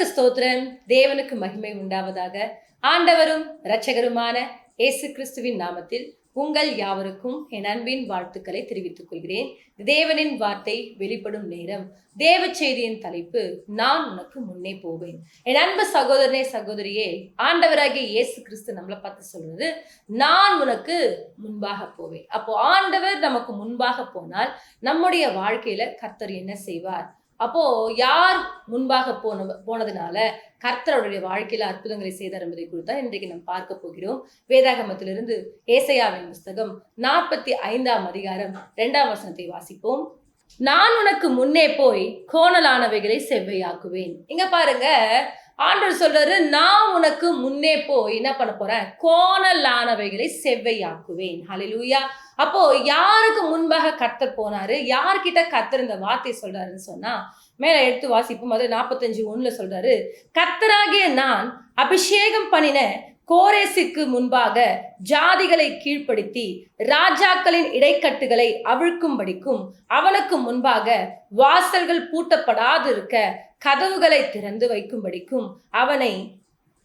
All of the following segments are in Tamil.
கர்த்தருக்கு ஸ்தோத்திரம். தேவனுக்கு மகிமை உண்டாவதாக. ஆண்டவரும் இரட்சகருமான இயேசு கிறிஸ்துவின் நாமத்தில் உங்கள் யாவருக்கும் என் அன்பின் வாழ்த்துக்களை தெரிவித்துக் கொள்கிறேன். தேவனின் வார்த்தை வெளிப்படும் நேரம். தேவ செய்தியின் தலைப்பு, நான் உனக்கு முன்னே போவேன். என் அன்பு சகோதரனே, சகோதரியே, ஆண்டவராகிய இயேசு கிறிஸ்து நம்மளை பார்த்து சொல்றது, நான் உனக்கு முன்பாக போவேன். அப்போ ஆண்டவர் நமக்கு முன்பாக போனால் நம்முடைய வாழ்க்கையில கர்த்தர் என்ன செய்வார்? அப்போ யார் முன்பாக போனதுனால கர்த்தருடைய வாழ்க்கையில அற்புதங்களை செய்தார் என்பதை குறித்து இன்றைக்கு நாம் பார்க்க போகிறோம். வேதாகமத்திலிருந்து ஏசாயாவின் புஸ்தகம் 45ஆம் அதிகாரம் 2ஆம் வசனத்தை வாசிப்போம். நான் உனக்கு முன்னே போய் கோணலானவைகளை செவ்வையாக்குவேன். இங்க பாருங்க, ஆண்டவர் சொல்றாரு, நான் உனக்கு முன்னே போய் என்ன பண்ண போறேன்? கோணலானவைகளை செவ்வையாக்குவேன். ஹல்லேலூயா. அப்போ யாருக்கு முன்பாக கர்த்தர் போனாரு? யார்கிட்ட கர்த்தர் இந்த வார்த்தை சொல்றாருன்னு சொன்னா, மேல எடுத்து வாசிப்போம். அது 45:1 சொல்றாரு, கர்த்தராகிய நான் அபிஷேகம் பண்ணின கோரேசுக்கு முன்பாக ஜாதிகளை கீழ்ப்படுத்தி ராஜாக்களின் இடைக்கட்டுகளை அவிழ்க்கும்படிக்கும் அவனுக்கு முன்பாக வாசல்கள் பூட்டப்படாது இருக்க கதவுகளை திறந்து வைக்கும்படிக்கும் அவனை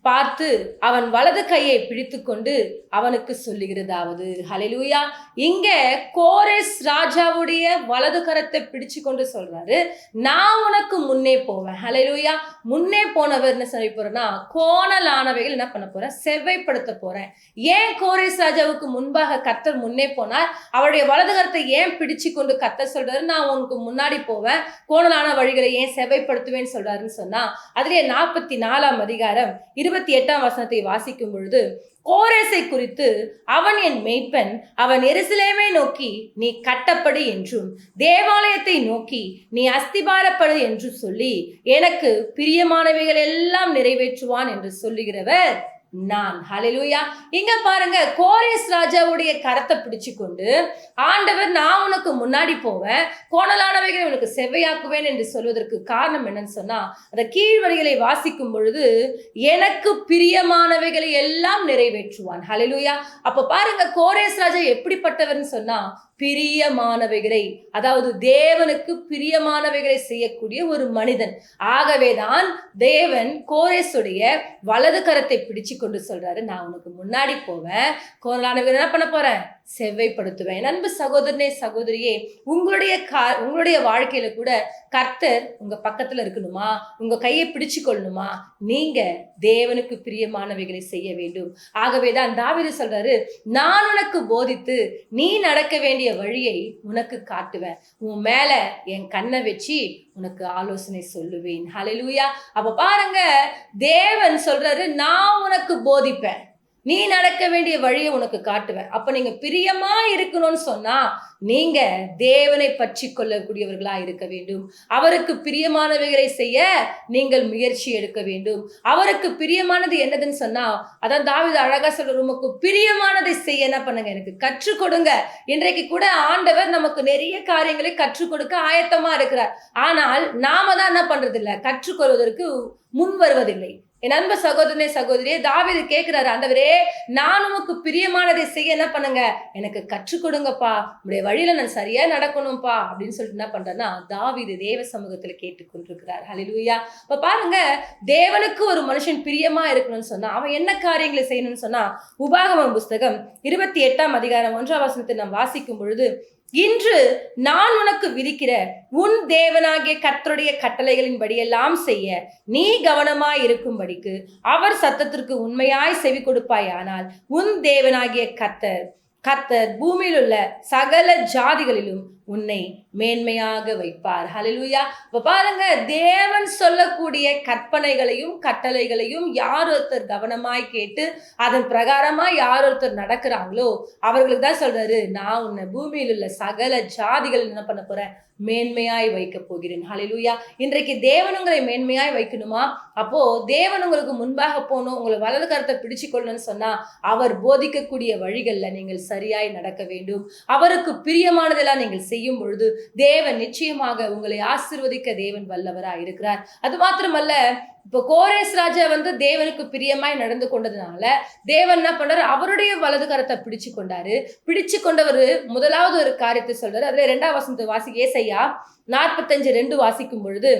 பார்த்து அவன் வலது கையை பிடித்து கொண்டு அவனுக்கு சொல்லுகிறதாவது. ஹல்லேலூயா. இங்க கோரேஸ் ராஜாவுடைய வலது கரத்தை பிடிச்சு கொண்டு சொல்றாரு, நான் உனக்கு முன்னே போவேன். ஹல்லேலூயா. முன்னே போனவர் என்ன செய்ய போறேன்னா, கோணலானவைகள் என்ன பண்ண போறேன்? செவ்வைப்படுத்த போறேன். ஏன் கோரேஸ் ராஜாவுக்கு முன்பாக கர்த்தர் முன்னே போனார்? அவருடைய வலது கரத்தை ஏன் பிடிச்சு கொண்டு கர்த்தர் சொல்றாரு, நான் உனக்கு முன்னாடி போவேன், கோணலான வழிகளை ஏன் செவ்வைப்படுத்துவேன்னு சொல்றாருன்னு சொன்னா, அதுலயே 44ஆம் அதிகாரம் 28ஆம் வசனத்தை வாசிக்கும் பொழுது, கோரேசை குறித்து, அவன் என் மேய்ப்பன், அவன் எருசலேமை நோக்கி நீ கட்டப்படு என்றும் தேவாலயத்தை நோக்கி நீ அஸ்திபாரப்படு என்று சொல்லி எனக்கு பிரியமானவைகள் எல்லாம் நிறைவேற்றுவான் என்று சொல்லுகிறவர் நான். ஹல்லேலூயா. இங்க பாருங்க, கோரேஸ் ராஜாவுடைய கரத்தை பிடிச்சு கொண்டு ஆண்டவர், நான் உனக்கு முன்னாடி போவேன், கோணலானவைகளை உனக்கு செவ்வையாக்குவேன் என்று சொல்வதற்கு காரணம் என்னன்னு சொன்னா, அந்த கீழ்வரிகளை வாசிக்கும் பொழுது, எனக்கு பிரியமானவைகளை எல்லாம் நிறைவேற்றுவான். ஹல்லேலூயா. அப்ப பாருங்க, கோரேஸ் ராஜா எப்படிப்பட்டவர்னு சொன்னா, பிரியமானவைகளை, அதாவது தேவனுக்கு பிரியமானவைகளை செய்யக்கூடிய ஒரு மனிதன். ஆகவேதான் தேவன் கோரேசுடைய வலது கரத்தை பிடிச்சு கொண்டு சொல்றாரு, நான் உனக்கு முன்னாடி போவேன், கோணலானவைகளை என்ன பண்ண போறேன்? செவ்வைப்படுத்துவேன். அன்பு சகோதரனே, சகோதரியே, உங்களுடைய வாழ்க்கையில கூட கர்த்தர் உங்க பக்கத்துல இருக்கணுமா? உங்க கையை பிடிச்சு கொள்ளணுமா? நீங்க தேவனுக்கு பிரியமானவைகளை செய்ய வேண்டும். ஆகவேதான் தாவீது சொல்றாரு, நான் உனக்கு போதித்து நீ நடக்க வேண்டிய வழியை உனக்கு காட்டுவேன், உன் மேல என் கண்ணை வச்சு உனக்கு ஆலோசனை சொல்லுவேன். ஹல்லேலூயா. அப்ப பாருங்க, தேவன் சொல்றாரு, நான் உனக்கு போதிப்பேன், நீ நடக்க வேண்டிய வழியை உனக்கு காட்டுவேன். அப்ப நீங்க பிரியமா இருக்கணும்னு சொன்னா, நீங்க தேவனை பற்றி கொள்ளக்கூடியவர்களா இருக்க வேண்டும். அவருக்கு பிரியமானவைகளை செய்ய நீங்கள் முயற்சி எடுக்க வேண்டும். அவருக்கு பிரியமானது என்னதுன்னு சொன்னா, அதான் தாவீது அழகா சொல்ற, உமக்கு பிரியமானதை செய்ய என்ன பண்ணுங்க, எனக்கு கற்றுக் கொடுங்க. இன்றைக்கு கூட ஆண்டவர் நமக்கு நிறைய காரியங்களை கற்றுக் கொடுக்க ஆயத்தமா இருக்கிறார். ஆனால் நாம தான் என்ன பண்றது இல்ல, கற்றுக்கொள்வதற்கு முன் வருவதில்லை. என் அன்பு சகோதரனே, சகோதரியே, தாவீது கேட்கிறாரு, ஆண்டவரே, நான் உமக்கு பிரியமானதை செய்ய என்ன பண்ணுங்க, எனக்கு கற்றுக் கொடுங்கப்பா, உடைய வழியில நான் சரியா நடக்கணும்பா அப்படின்னு சொல்லிட்டு என்ன பண்றாருன்னா, தாவீது தேவ சமூகத்துல கேட்டுக்கொண்டிருக்கிறார். ஹல்லேலூயா. இப்ப பாருங்க, தேவனுக்கு ஒரு மனுஷன் பிரியமா இருக்கணும்னு சொன்னா அவன் என்ன காரியங்களை செய்யணும்னு சொன்னா, உபாகமம் புஸ்தகம் 28ஆம் அதிகாரம் 1ஆம் வசனத்தை நாம் வாசிக்கும் பொழுது, இன்று நான் உனக்கு விதிக்கிற உன் தேவனாகிய கர்த்தருடைய கட்டளைகளின் படியெல்லாம் செய்ய நீ கவனமாய் இருக்கும்படிக்கு அவர் சத்தத்திற்கு உண்மையாய் செவி கொடுப்பாயானால் உன் தேவனாகிய கர்த்தர் பூமியில் உள்ள சகல ஜாதிகளிலும் உன்னை மேன்மையாக வைப்பார். ஹல்லேலூயா. இப்ப பாருங்க, தேவன் சொல்லக்கூடிய கற்பனைகளையும் கட்டளைகளையும் யார் ஒருத்தர் கவனமாய் கேட்டு அதன் பிரகாரமா யார் ஒருத்தர் நடக்கிறாங்களோ அவர்களுக்கு தான் சொல்றாரு, நான் உன்னை பூமியில் உள்ள சகல ஜாதிகள் என்ன பண்ண போறேன்? மேன்மையாய் வைக்க போகிறேன். ஹல்லேலூயா. இன்றைக்கு தேவன் உங்களை மேன்மையாய் வைக்கணுமா? அப்போ தேவன் உங்களுக்கு முன்பாக போகணும், உங்களை வலது கரத்தை பிடிச்சு கொள்ளணும்னு சொன்னா, அவர் போதிக்கக்கூடிய வழிகள்ல நீங்கள் சரியாய் நடக்க வேண்டும். அவருக்கு பிரியமானதெல்லாம் நீங்கள் செய்யும் பொழுது தேவன் நிச்சயமாக உங்களை ஆசீர்வதிக்க தேவன் வல்லவராய் இருக்கிறார். அது மாத்திரமல்ல, இப்போ கோரேஸ் ராஜா தேவனுக்கு பிரியமாய் நடந்து கொண்டதுனால தேவன் என்ன பண்றாரு? அவருடைய வலது கரத்தை பிடிச்சு கொண்டாரு. பிடிச்சு கொண்டவர் முதலாவது ஒரு காரியத்தை சொல்றாரு. அதுல 2ஆம் வசனத்தை வாசி, ஏசாயா 45:2 வாசிக்கும் பொழுது,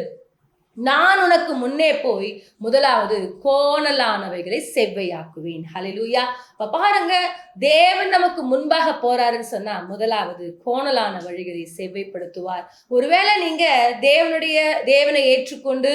நான் உனக்கு முன்னே போய் முதலாவது கோணலானவைகளை செவ்வையாக்குவேன். ஹல்லேலூயா. இப்ப பாருங்க, தேவன் நமக்கு முன்பாக போறாருன்னு சொன்னா முதலாவது கோணலான வழிகளை செவ்வைப்படுத்துவார். ஒருவேளை நீங்க தேவனை ஏற்றுக்கொண்டு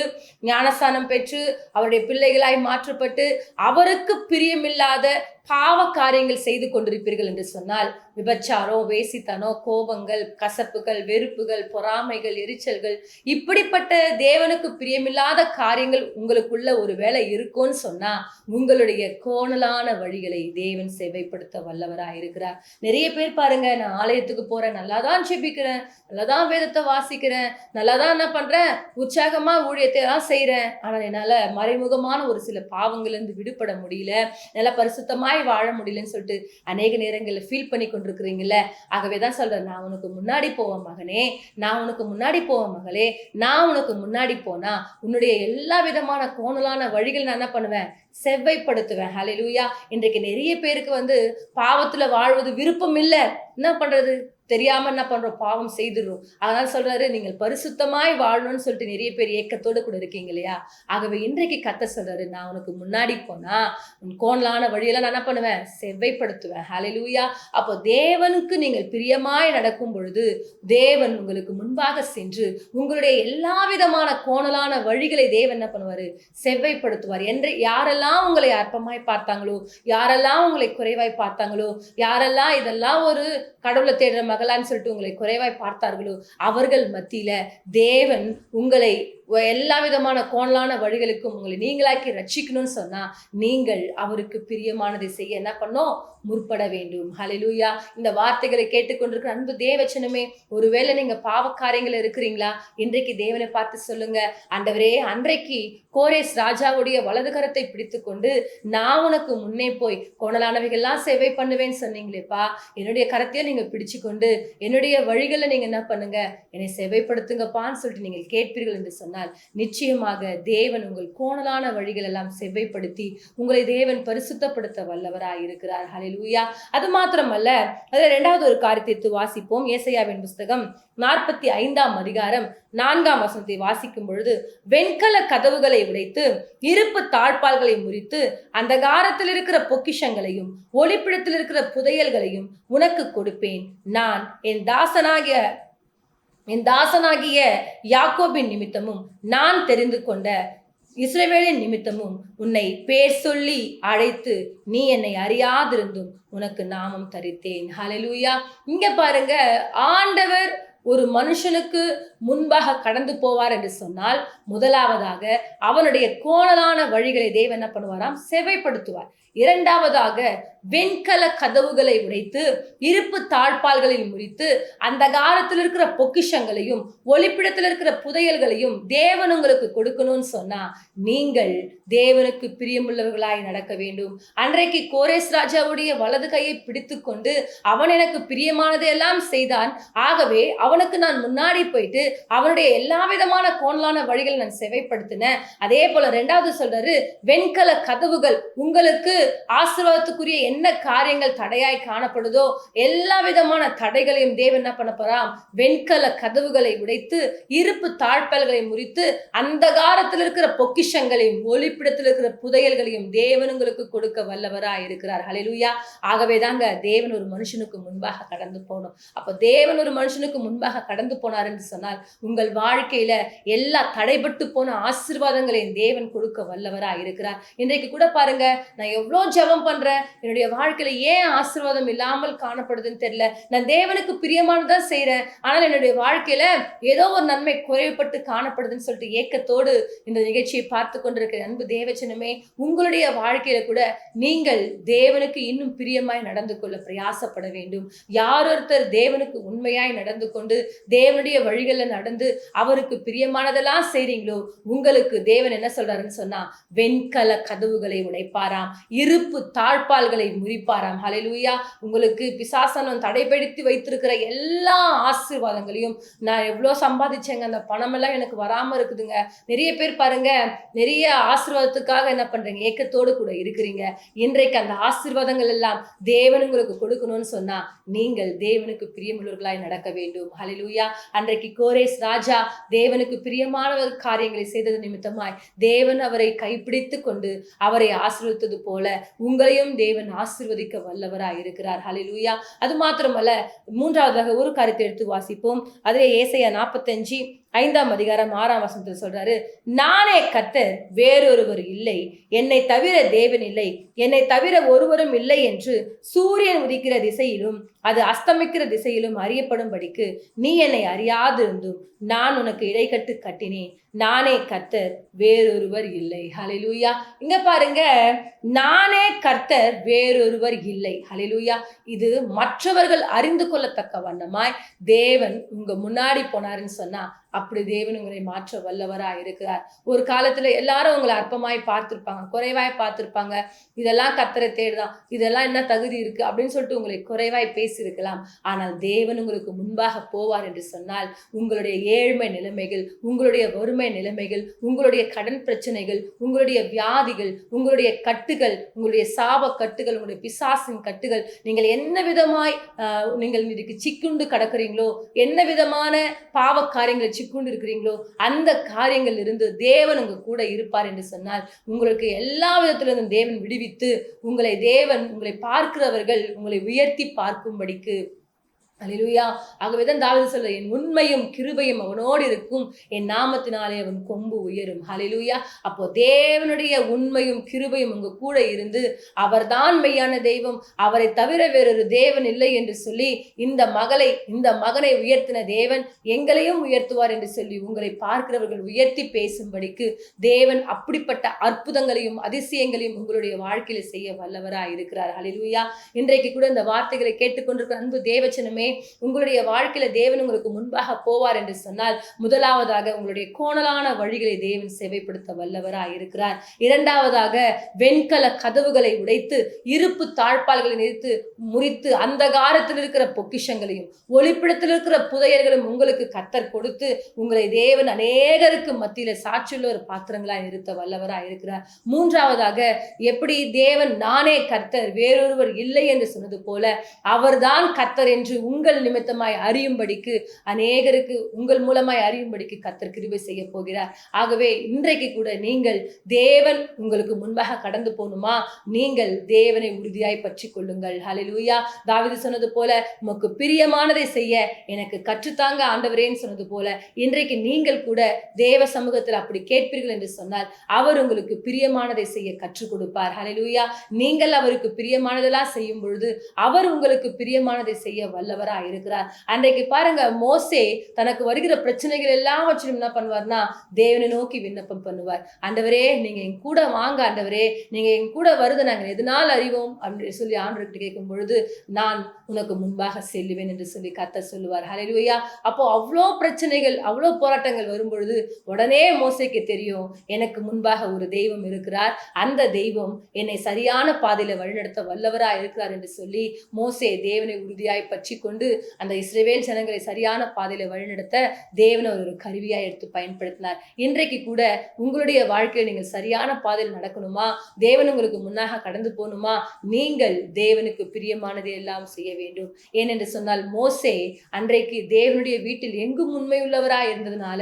ஞானஸ்தானம் பெற்று அவருடைய பிள்ளைகளாய் மாற்றப்பட்டு அவருக்கு பிரியமில்லாத பாவ காரியங்கள் செய்து கொண்டிருப்பீர்கள் என்று சொன்னால், விபச்சாரம், வேசித்தனம், கோபங்கள், கசப்புகள், வெறுப்புகள், பொறாமைகள், எரிச்சல்கள், இப்படிப்பட்ட தேவனுக்கு பிரியமில்லாத காரியங்கள் உங்களுக்குள்ள ஒரு வேளை இருக்கும்னு சொன்னா, உங்களுடைய கோணலான வழிகளை தேவன் செவ்வைப்படுத்த வல்லவராய் இருக்கிறார். நிறைய பேர் பாருங்க, நான் ஆலயத்துக்கு போறேன், நல்லாதான் ஜெபிக்கிறேன், நல்லாதான் வேதத்தை வாசிக்கிறேன், நல்லாதான் என்ன பண்றேன், உற்சாகமா ஊழியத்தை எல்லாம் செய்யறேன், ஆனால் என்னால மறைமுகமான ஒரு சில பாவங்கள்ல இருந்து விடுபட முடியல, நல்லா பரிசுத்தமாய் வாழ முடியலன்னு சொல்லிட்டு அநேக நேரங்களில் ஃபீல் பண்ணி கொண்டிருக்கிறீங்கல்ல. ஆகவேதான் சொல்றேன், நான் உனக்கு முன்னாடி போவேன் மகனே, நான் உனக்கு முன்னாடி போவேன் மகளே, நான் உனக்கு முன்னாடி போனா உன்னுடைய எல்லா விதமான கோணலான வழிகள் நான் என்ன பண்ணுவேன், செவ்வைப்படுத்துவேன். ஹல்லேலூயா. இன்றைக்கு நிறைய பேருக்கு பாவத்துல வாழ்வது விருப்பம் இல்லை. என்ன பண்றது, தெரியாம என்ன பண்றோம், பாவம் செய்துடுறோம். அதனால சொல்றாரு, நீங்கள் பரிசுத்தமாய் வாழணும்னு சொல்லிட்டு நிறைய பேர் ஏக்கத்தோடு கூட இருக்கீங்க இல்லையா. ஆகவே இன்றைக்கு கர்த்தர் சொல்றாரு, நான் உனக்கு முன்னாடி போனா உன் கோணலான வழியெல்லாம் நான் என்ன பண்ணுவேன், செவ்வைப்படுத்துவேன். ஹல்லேலூயா. அப்போ தேவனுக்கு நீங்கள் பிரியமாய் நடக்கும் பொழுது தேவன் உங்களுக்கு முன்பாக சென்று உங்களுடைய எல்லா விதமான கோணலான வழிகளை தேவன் என்ன பண்ணுவாரு, செவ்வைப்படுத்துவார். என்று யாரெல்லாம் உங்களை அற்பமாய் பார்த்தாங்களோ, யாரெல்லாம் உங்களை குறைவாய் பார்த்தாங்களோ, யாரெல்லாம் இதெல்லாம் ஒரு கடவுளை தேடுற மகளான்னு சொல்லிட்டு உங்களை குறைவாய் பார்த்தார்களோ, அவர்கள் மத்தியில தேவன் உங்களை எல்லா விதமான கோணலான வழிகளுக்கும் உங்களை நீங்களாக்கி ரட்சிக்கணும்னு சொன்னா, நீங்கள் அவருக்கு பிரியமானதை செய்ய என்ன பண்ணோம், முற்பட வேண்டும். ஹல்லேலூயா. இந்த வார்த்தைகளை கேட்டுக்கொண்டிருக்கிற அன்பு தேவச்சனமே, ஒருவேளை நீங்க பாவக்காரியங்கள் இருக்கிறீங்களா, இன்றைக்கு தேவனை பார்த்து சொல்லுங்க, ஆண்டவரே, அன்றைக்கு கோரேஸ் ராஜாவுடைய வலது கரத்தை பிடித்து கொண்டு நான் உனக்கு முன்னே போய் கோணலானவைகள்லாம் சேவை பண்ணுவேன்னு சொன்னீங்களேப்பா, என்னுடைய கரத்தையும் நீங்க பிடிச்சு கொண்டு என்னுடைய வழிகளை நீங்க என்ன பண்ணுங்க, என்னை செவ்வைப்படுத்துங்கப்பான்னு சொல்லிட்டு நீங்கள் கேட்பீர்கள் என்று சொன்னால், நிச்சயமாக தேவன் உங்கள் கோணலான வழிகள் எல்லாம் செவ்வைப்படுத்தி உங்களை தேவன் பரிசுத்தப்படுத்த வல்லவராய் இருக்கிறார். ஹல்லேலூயா. அது மாத்திரமல்ல, அதுல இரண்டாவது ஒரு காரியத்தை வாசிப்போம். ஏசாயாவின் புஸ்தகம் 45ஆம் அதிகாரம் 4ஆம் வசனத்தை வாசிக்கும் பொழுது, வெண்கல கதவுகளை உடைத்து இருப்பு தாழ்பால்களை முறித்து அந்தகாரத்தில் இருக்கிற பொக்கிஷங்களையும் ஒளிப்பிடத்தில் இருக்கிற புதையல்களையும் உனக்கு கொடுப்பேன். நான் என் தாசனாகிய யாக்கோபின் நிமித்தமும் நான் தெரிந்து கொண்ட இஸ்ரவேலின் நிமித்தமும் உன்னை பேர் சொல்லி அழைத்து நீ என்னை அறியாதிருந்தும் உனக்கு நாமம் தரித்தேன். ஹல்லேலூயா. இங்க பாருங்க, ஆண்டவர் ஒரு மனுஷனுக்கு முன்பாக கடந்து போவார் என்று சொன்னால், முதலாவதாக அவனுடைய கோணலான வழிகளை தேவன் என்ன பண்ணுவாராம், செவ்வைப்படுத்துவார். இரண்டாவதாக வெண்கல கதவுகளை உடைத்து இருப்பு தாழ்பால்களில் முறித்து அந்த காலத்தில் இருக்கிற பொக்கிஷங்களையும் ஒளிப்பிடத்தில் இருக்கிற புதையல்களையும் தேவன் உங்களுக்கு கொடுக்கணும்னு சொன்னா, நீங்கள் தேவனுக்கு பிரியமுள்ளவர்களாய் நடக்க வேண்டும். அன்றைக்கு கோரேஸ் ராஜாவுடைய வலது கையை பிடித்து கொண்டு அவன் எனக்கு பிரியமானதை எல்லாம் செய்தான், ஆகவே அவனுக்கு நான் முன்னாடி போயிட்டு அவனுடைய எல்லா விதமான கோணலான வழிகளை நான் செவைப்படுத்தினேன். அதே போல இரண்டாவது சொல்றாரு, வெண்கல கதவுகள், உங்களுக்கு ஆசீர்வாதத்துக்குரிய என்ன காரியங்கள் தடையாய் காணப்படுதோ எல்லா விதமான தடைகளையும் தேவன் என்ன பண்ண போறாம், வெண்கல கதவுகளை உடைத்து இருப்பு தாழ்பால்களை முறித்து அந்த காலத்தில் இருக்கிற பொக்கிஷங்களையும் ஒளிப்பிடத்தில் இருக்கிற புதையல்களையும் தேவன் உங்களுக்கு கொடுக்க வல்லவராய் இருக்கிறார். ஹல்லேலூயா. ஆகவே தாங்க தேவன் ஒரு மனுஷனுக்கு முன்பாக கடந்து போகணும். அப்ப தேவன் ஒரு மனுஷனுக்கு முன்பாக கடந்து போனார் என்று சொன்னால், உங்கள் வாழ்க்கையில எல்லா தடைபட்டு போன ஆசீர்வாதங்களையும் தேவன் கொடுக்க வல்லவராய் இருக்கிறார். இன்றைக்கு கூட பாருங்க, நான் எவ்வளோ ஜெபம் பண்றேன், என்னுடைய வாழ்க்கையில ஏன் ஆசீர்வாதம் இல்லாமல் காணப்படுதுன்னு தெரியல, நான் தேவனுக்கு பிரியமானதான் செய்யறேன், ஆனால் என்னுடைய வாழ்க்கையில ஏதோ ஒரு நன்மை குறைபட்டு காணப்படுதுன்னு சொல்லிட்டு ஏக்கத்தோடு இந்த நிகழ்ச்சியை பார்த்து கொண்டிருக்கிற அன்பு தேவச்சனமே, உங்களுடைய வாழ்க்கையில கூட நீங்கள் தேவனுக்கு இன்னும் பிரியமாய் நடந்து கொள்ள பிரயாசப்பட வேண்டும். யாரொருத்தர் தேவனுக்கு உண்மையாய் நடந்து கொண்டு தேவனுடைய வழிகளில் நடந்து அவருக்கு பிரியமானதெல்லாம் செய்றீங்களோ, உங்களுக்கு தேவன் என்ன சொல்றாருன்னு சொன்னா, வெண்கல கதவுகளை உடைப்பாராம், இருப்பு தாழ்பால்களை முறிப்பாராம். ஹல்லேலூயா. உங்களுக்கு பிசாசனம் தடைப்படுத்தி வைத்திருக்கிற எல்லா ஆசீர்வாதங்களையும், நான் எவ்வளோ சம்பாதிச்சேங்க, அந்த பணமெல்லாம் எனக்கு வராம இருக்குதுங்க. நிறைய பேர் பாருங்க, நிறைய ஆசீர்வாதத்துக்காக என்ன பண்றீங்க, ஏக்கத்தோடு கூட இருக்கிறீங்க. இன்றைக்கு அந்த ஆசீர்வாதங்கள் எல்லாம் தேவன் உங்களுக்கு கொடுக்கணும்னு சொன்னா நீங்கள் தேவனுக்கு பிரியமுள்ளவர்களாய் நடக்க வேண்டும். ஹல்லேலூயா. அன்றைக்கு கோரேஸ் ராஜா தேவனுக்கு பிரியமான காரியங்களை செய்தது நிமித்தமாய் தேவன் அவரை கைப்பிடித்து கொண்டு அவரை ஆசீர்வதித்தது போல உங்களையும் தேவன் ஆசீர்வதிக்க வல்லவராய் இருக்கிறார். ஹல்லேலூயா. அது மாத்திரமல்ல, மூன்றாவதாக ஒரு காரியத்தை எடுத்து வாசிப்போம். அதிலே ஏசாயா 45:5 சொல்றாரு, நானே கர்த்தர், வேறொருவர் இல்லை, என்னை தவிர தேவன் இல்லை, என்னை தவிர ஒருவரும் இல்லை என்று சூரியன் உதிக்கிற திசையிலும் அது அஸ்தமிக்கிற திசையிலும் அறியப்படும்படிக்கு நீ என்னை அறியாதிருந்தும் நான் உனக்கு இடைக்கட்டு கட்டினேன். நானே கர்த்தர், வேறொருவர் இல்லை. ஹல்லேலூயா. இங்க பாருங்க, நானே கர்த்தர், வேறொருவர் இல்லை. ஹல்லேலூயா. இது மற்றவர்கள் அறிந்து கொள்ளத்தக்க வண்ணமாய் தேவன் உங்க முன்னாடி போனாருன்னு சொன்னா அப்படி தேவன் உங்களை மாற்ற வல்லவரா இருக்கிறார். ஒரு காலத்துல எல்லாரும் உங்களை அற்பமாய் பார்த்திருப்பாங்க, குறைவாய் பார்த்திருப்பாங்க. இதெல்லாம் கர்த்தரை தேடுதான், இதெல்லாம் என்ன தகுதி இருக்கு அப்படின்னு சொல்லிட்டு உங்களை குறைவாய் பேசியிருக்கலாம். ஆனால் தேவன் உங்களுக்கு முன்பாக போவார் என்று சொன்னால் உங்களுடைய ஏழ்மை நிலைமைகள், உங்களுடைய வறுமை நிலைமைகள், உங்களுடைய கடன் பிரச்சனைகள், உங்களுடைய வியாதிகள், உங்களுடைய கட்டுகள், உங்களுடைய சாப கட்டுகள், உங்களுடைய பிசாசின் கட்டுகள், நீங்கள் என்ன விதமாய் நீங்கள் இன்னைக்கு சிக்குண்டு கிடக்குறீங்களோ, என்ன விதமான பாவ காரியங்களை சிக்குண்டு இருக்கிறீங்களோ, அந்த காரியங்கள் இருந்து தேவன் உங்க கூட இருப்பார் என்று சொன்னால் உங்களுக்கு எல்லா விதத்திலிருந்தும் தேவன் விடுவித்து உங்களை பார்க்கிறவர்கள் உங்களை உயர்த்தி பார்க்கும்படிக்கு. அல்லேலூயா. ஆகவேதான் தாவீது சொல்ற, என் உண்மையும் கிருபையும் அவனோடு இருக்கும், என் நாமத்தினாலே அவன் கொம்பு உயரும். ஹல்லேலூயா. அப்போ தேவனுடைய உண்மையும் கிருபையும் உங்க கூட இருந்து அவர்தான் மெய்யான தெய்வம், அவரை தவிர வேறொரு தேவன் இல்லை என்று சொல்லி இந்த மகனை உயர்த்தின தேவன் எங்களையும் உயர்த்துவார் என்று சொல்லி உங்களை பார்க்கிறவர்கள் உயர்த்தி பேசும்படிக்கு தேவன் அப்படிப்பட்ட அற்புதங்களையும் அதிசயங்களையும் உங்களுடைய வாழ்க்கையில செய்ய வல்லவராய் இருக்கிறார். ஹல்லேலூயா. இன்றைக்கு கூட இந்த வார்த்தைகளை கேட்டுக்கொண்டிருக்கிற அன்பு தேவச்சனமே, உங்களுடைய வாழ்க்கையில தேவன் உங்களுக்கு முன்பாக போவார் என்று சொன்னால் முதலாவதாக உங்களுடைய கோணலான வழிகளை தேவன் சேவைப்படுத்த வல்லவராய் இருக்கிறார். இரண்டாவதாக வெண்கல கதவுகளை உடைத்து இருப்பு தாழ்பால்களை முறித்து அந்தகாரத்தில் இருக்கிற பொக்கிஷங்களையும் ஒளிப்பிடத்தில் இருக்கிற புதையல்களும் உங்களுக்கு கர்த்தர் கொடுத்து உங்களை தேவன் அநேகருக்கு மத்தியில சாட்சியுள்ள ஒரு பாத்திரங்களாய் நிறுத்த வல்லவராய் இருக்கிறார். மூன்றாவதாக, எப்படி தேவன் நானே கர்த்தர், வேறொருவர் இல்லை என்று சொன்னது போல அவர்தான் கர்த்தர் என்று உங்கள் நிமித்தமாய் அறியும்படிக்கு, அநேகருக்கு உங்கள் மூலமாய் அறியும்படிக்கு கர்த்தர் கிருபை செய்ய போகிறார். ஆகவே இன்றைக்கு கூட நீங்கள் தேவன் உங்களுக்கு முன்பாக கடந்து போகணுமா, நீங்கள் தேவனை உறுதியாய் பற்றி கொள்ளுங்கள். ஹல்லேலூயா. தாவீது சொன்னது போல, உமக்கு பிரியமானதை செய்ய எனக்கு கற்றுத்தாங்க ஆண்டவரேன்னு சொன்னது போல இன்றைக்கு நீங்கள் கூட தேவ சமூகத்தில் அப்படி கேட்பீர்கள் என்று சொன்னால் அவர் உங்களுக்கு பிரியமானதை செய்ய கற்றுக் கொடுப்பார். ஹல்லேலூயா. நீங்கள் அவருக்கு பிரியமானதெல்லாம் செய்யும் பொழுது அவர் உங்களுக்கு பிரியமானதை செய்ய வல்லவராய் இருக்கிறார். அன்றைக்கு பாருங்க, மோசே தனக்கு வருகிற பிரச்சனைகள் எல்லாவற்றையும் என்ன பண்ணுவார்னா தேவனை நோக்கி விண்ணப்பம் பண்ணுவார். ஆண்டவரே, நீங்க என் கூட வாங்க, ஆண்டவரே நீங்க என் கூட வருது நாங்கள் எதனால் அறிவோம் அப்படின்னு சொல்லி ஆண்டவர்கிட்ட கேட்கும் பொழுது நான் உனக்கு முன்பாக செல்லுவேன் என்று சொல்லி கர்த்தர் சொல்லுவார். ஹல்லேலூயா. அப்போ அவ்வளோ பிரச்சனைகள், அவ்வளோ போராட்டங்கள் வரும் பொழுது உடனே மோசேக்கு தெரியும், எனக்கு முன்பாக ஒரு தெய்வம் இருக்கிறார், அந்த தெய்வம் என்னை சரியான பாதையில வழிநடத்த வல்லவராய் இருக்கிறார் என்று சொல்லி மோசே தேவனை உறுதியாய் பற்றி கொண்டு அந்த இஸ்ரவேல் ஜனங்களை சரியான பாதையில வழிநடத்த தேவனை ஒரு கருவியாய் எடுத்து பயன்படுத்தினார். இன்றைக்கு கூட உங்களுடைய வாழ்க்கையில் நீங்கள் சரியான பாதையில் நடக்கணுமா, தேவன் உங்களுக்கு முன்னாக கடந்து போகணுமா, நீங்கள் தேவனுக்கு பிரியமானதை எல்லாம் செய்ய வேண்டும். ஏனென்று சொன்னால் மோசே அன்றைக்கு தேவனுடைய வீட்டில் எங்கும் உண்மையுள்ளவராய் இருந்ததுனால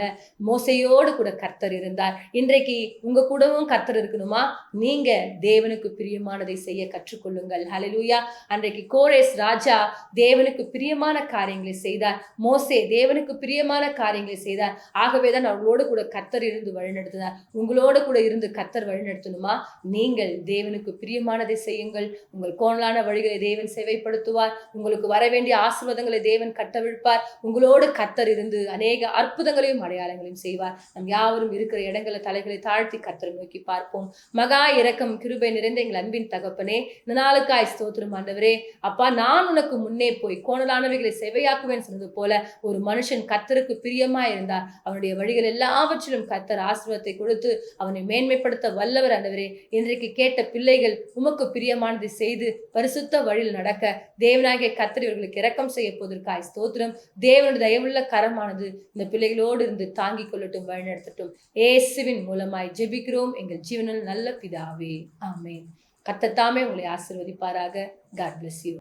மோசையோடு கூட கர்த்தர் இருந்தார். இன்றைக்கு உங்க கூடவும் கர்த்தர் இருக்கணுமா, நீங்க தேவனுக்கு பிரியமானதை செய்ய கற்றுக்கொள்ளுங்கள். ஹல்லேலூயா. அன்றைக்கு கோரேஸ் ராஜா தேவனுக்கு பிரியமான காரியங்களை செய்தார், மோசே தேவனுக்கு பிரியமான காரியங்களை செய்தார். ஆகவேதான் அவர்களோடு கூட கர்த்தர் இருந்து வழிநடத்தினார். உங்களோடு கூட இருந்து கர்த்தர் வழிநடத்தணுமா, நீங்கள் தேவனுக்கு பிரியமானதை செய்யுங்கள். உங்கள் கோணலான வழிகளை தேவன் சேவைப்படுத்துவார். உங்களுக்கு வர வேண்டிய ஆசீர்வாதங்களை தேவன் கட்டவிழ்ப்பார். உங்களோடு கர்த்தர் இருந்து அநேக அற்புதங்களையும் அடையாளங்களையும் செய்வார். நம் யாவரும் இருக்கிற இடங்களை தலைகளை தாழ்த்தி கர்த்தரை நோக்கி பார்ப்போம். மகா இரக்கம் கிருபை நிறைந்த எங்கள் அன்பின் தகப்பனே, இந்த நாளுக்காய் ஸ்தோத்திரம் ஆண்டவரே. அப்பா, நான் உனக்கு முன்னே போய் கோணலான அருவருப்பானவைகளை செவையாக்குவேன் சொன்னது போல ஒரு மனுஷன் கர்த்தருக்கு பிரியமா இருந்தார் அவனுடைய வழிகள் எல்லாவற்றிலும் கர்த்தர் ஆசீர்வாதத்தை கொடுத்து அவனை மேன்மைப்படுத்த வல்லவர். ஆண்டவரே, இன்றைக்கு கேட்ட பிள்ளைகள் உமக்கு பிரியமானதை செய்து பரிசுத்த வழியில் நடக்க தேவனாகிய கர்த்தர் இவர்களுக்கு இரக்கம் செய்ய போவதற்காய் ஸ்தோத்திரம். தேவனுடைய தயவுள்ள கரமானது இந்த பிள்ளைகளோடு இருந்து தாங்கிக் கொள்ளட்டும், வழிநடத்தட்டும். இயேசுவின் மூலமாய் ஜெபிக்கிறோம் எங்கள் ஜீவனில் நல்ல பிதாவே, ஆமென். கர்த்தர் தாமே உங்களை ஆசீர்வதிப்பாராக. God bless you.